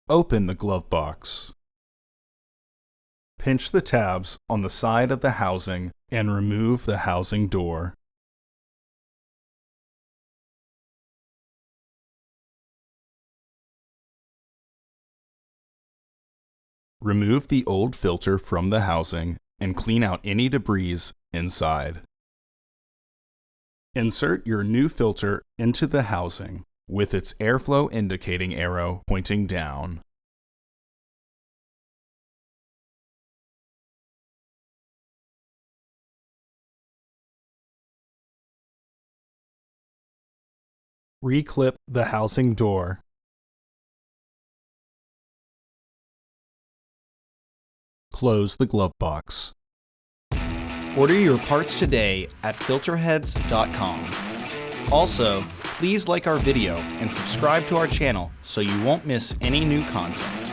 Open the glove box. Pinch the tabs on the side of the housing and remove the housing door. Remove the old filter from the housing and clean out any debris inside. Insert your new filter into the housing with its airflow indicating arrow pointing down. Reclip the housing door. Close the glove box. Order your parts today at filterheads.com. Also, please like our video and subscribe to our channel so you won't miss any new content.